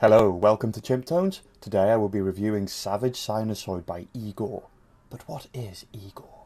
Hello, welcome to Chimp Tones. Today I will be reviewing Savage Sinusoid by Igorrr. But what is Igorrr?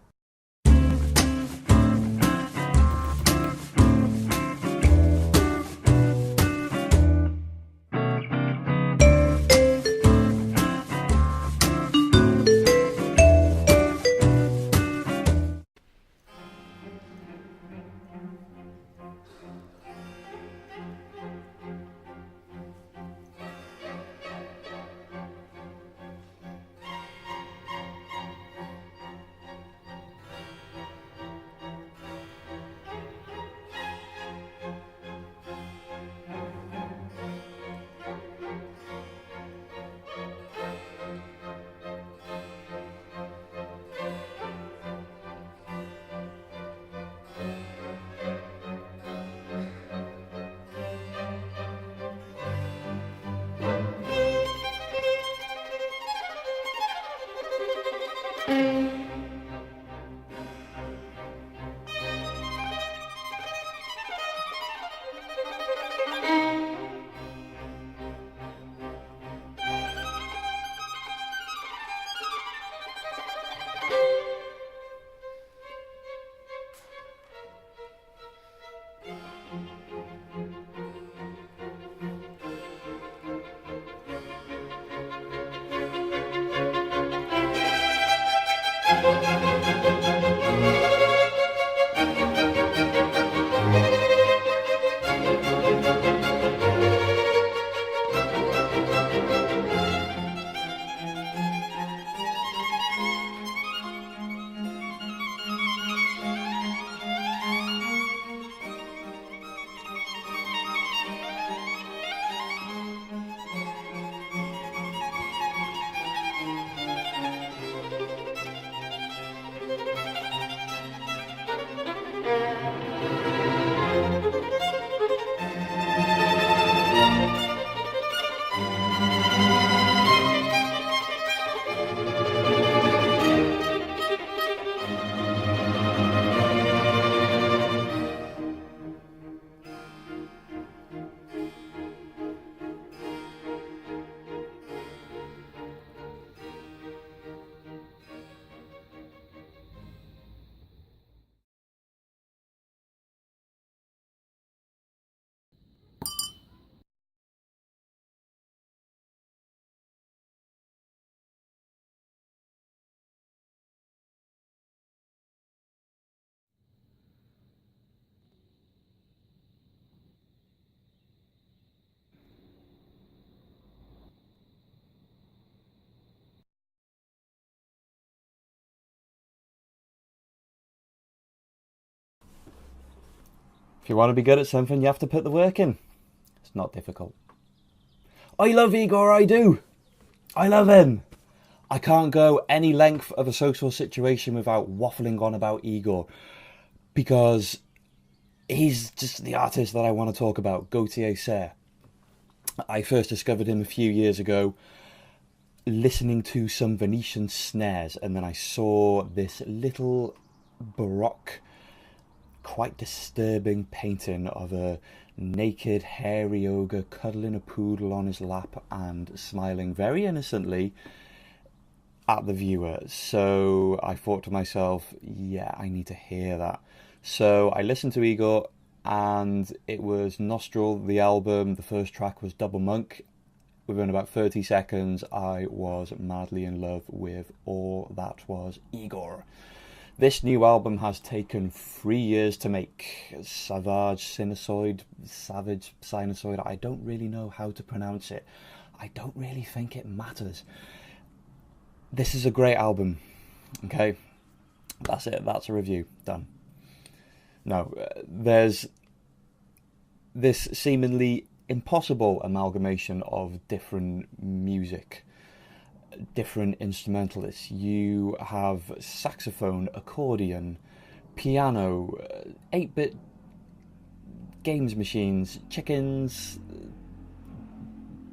If you want to be good at something, you have to put the work in. It's not difficult. I love Igorrr, I do. I love him. I can't go any length of a social situation without waffling on about Igorrr, because he's just the artist that I want to talk about, Gautier Serre. I first discovered him a few years ago listening to some Venetian snares, and then I saw this little Baroque, quite disturbing painting of a naked, hairy ogre cuddling a poodle on his lap and smiling very innocently at the viewer. So I thought to myself, yeah, I need to hear that. So I listened to Igorrr, and it was Nostril, the album. The first track was Double Monk. Within about 30 seconds, I was madly in love with all that was Igorrr. This new album has taken 3 years to make. Savage Sinusoid, I don't really know how to pronounce it. I don't really think it matters. This is a great album. Okay, that's it. That's a review. Done. No, there's this seemingly impossible amalgamation of different music, different instrumentalists. You have saxophone, accordion, piano, 8-bit games machines, chickens,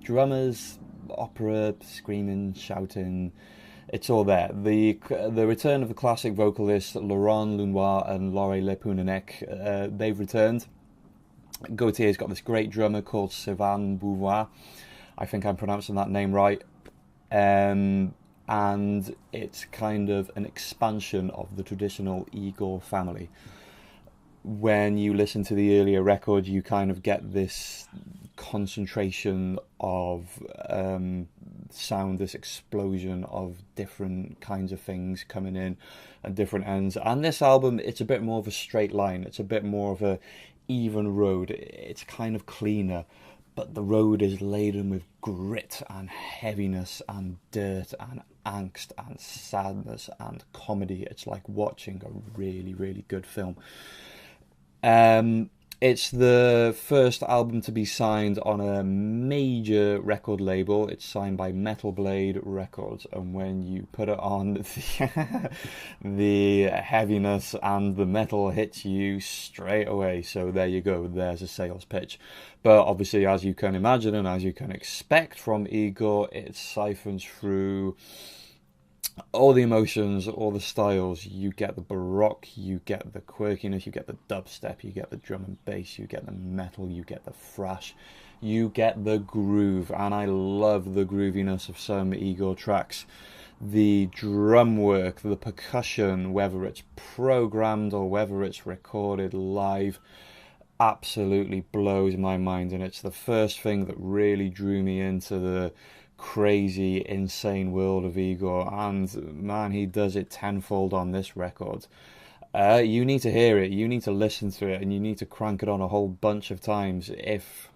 drummers, opera, screaming, shouting. It's all there. The return of the classic vocalists Laurent Lunoir and Laure Le Punanec, they've returned. Gautier's got this great drummer called Sylvain Beauvoir. I think I'm pronouncing that name right. And it's kind of an expansion of the traditional Igorrr family. When you listen to the earlier record, you kind of get this concentration of sound, this explosion of different kinds of things coming in at different ends. And this album, it's a bit more of a straight line. It's a bit more of a even road. It's kind of cleaner, but the road is laden with grit and heaviness and dirt and angst and sadness and comedy. It's like watching a really, really good film. It's the first album to be signed on a major record label. It's signed by Metal Blade Records, and when you put it on, the heaviness and the metal hits you straight away. So there you go, there's a sales pitch. But obviously, as you can imagine and as you can expect from Igorrr, it siphons through all the emotions, all the styles. You get the Baroque, you get the quirkiness, you get the dubstep, you get the drum and bass, you get the metal, you get the thrash, you get the groove. And I love the grooviness of some Igorrr tracks. The drum work, the percussion, whether it's programmed or whether it's recorded live, absolutely blows my mind. And it's the first thing that really drew me into the crazy, insane world of Igorrr, and man, he does it tenfold on this record. You need to hear it, you need to listen to it, and you need to crank it on a whole bunch of times if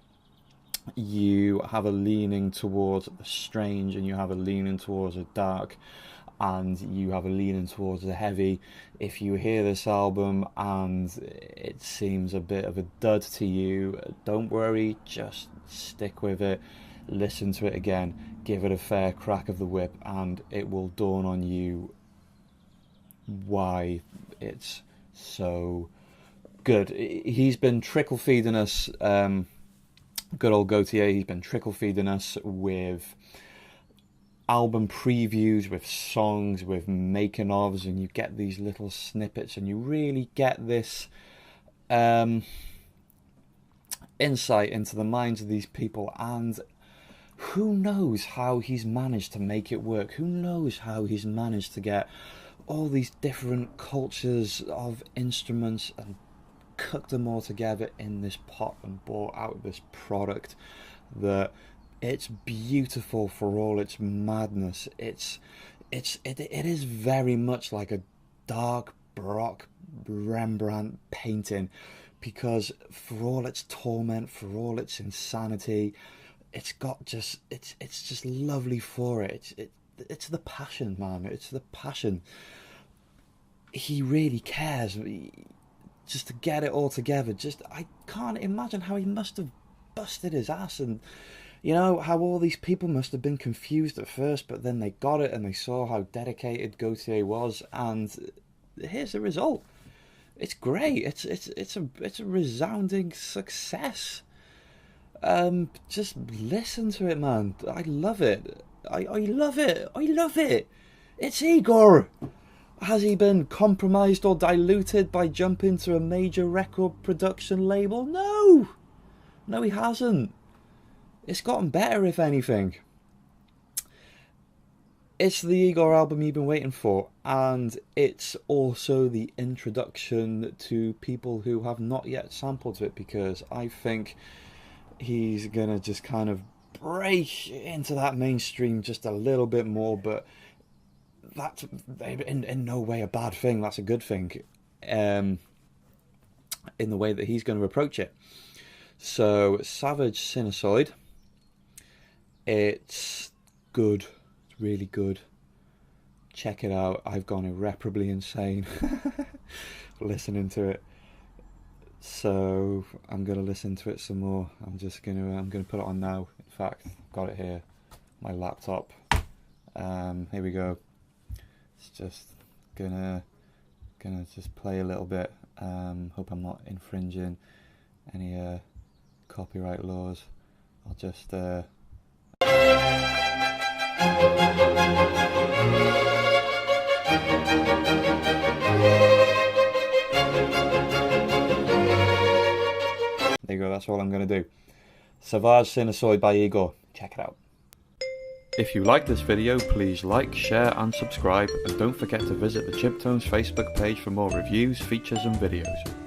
you have a leaning towards the strange, and you have a leaning towards the dark, and you have a leaning towards the heavy. If you hear this album and it seems a bit of a dud to you, don't worry, just stick with it. Listen to it again, give it a fair crack of the whip, and it will dawn on you why it's so good. He's been trickle feeding us, good old Gautier, he's been trickle feeding us with album previews, with songs, with making ofs, and you get these little snippets, and you really get this insight into the minds of these people. And who knows how he's managed to make it work? Who knows how he's managed to get all these different cultures of instruments and cook them all together in this pot and brought out this product that it's beautiful for all its madness. It is very much like a dark Baroque Rembrandt painting, because for all its torment, for all its insanity, it's just lovely for it. It's the passion, man. It's the passion. He really cares, just to get it all together. I can't imagine how he must have busted his ass, and you know how all these people must have been confused at first, but then they got it and they saw how dedicated Gautier was, and here's the result. It's great. It's a resounding success. Just listen to it, man. I love it. I love it. I love it. It's Igorrr. Has he been compromised or diluted by jumping to a major record production label? No, he hasn't. It's gotten better, if anything. It's the Igorrr album you've been waiting for, and it's also the introduction to people who have not yet sampled it, because I think he's gonna just kind of break into that mainstream just a little bit more, but that's in no way a bad thing. That's a good thing, in the way that he's going to approach it. So Savage Sinusoid, it's good, it's really good. Check it out. I've gone irreparably insane listening to it. So I'm gonna listen to it some more. I'm gonna put it on now. In fact, I've got it here, my laptop. Here we go. It's just gonna just play a little bit. Hope I'm not infringing any copyright laws. I'll just there you go, that's all I'm going to do. Savage Sinusoid by Igorrr. check it out. If you like this video, please like, share and subscribe, and don't forget to visit the Chimp Tones Facebook page for more reviews, features and videos.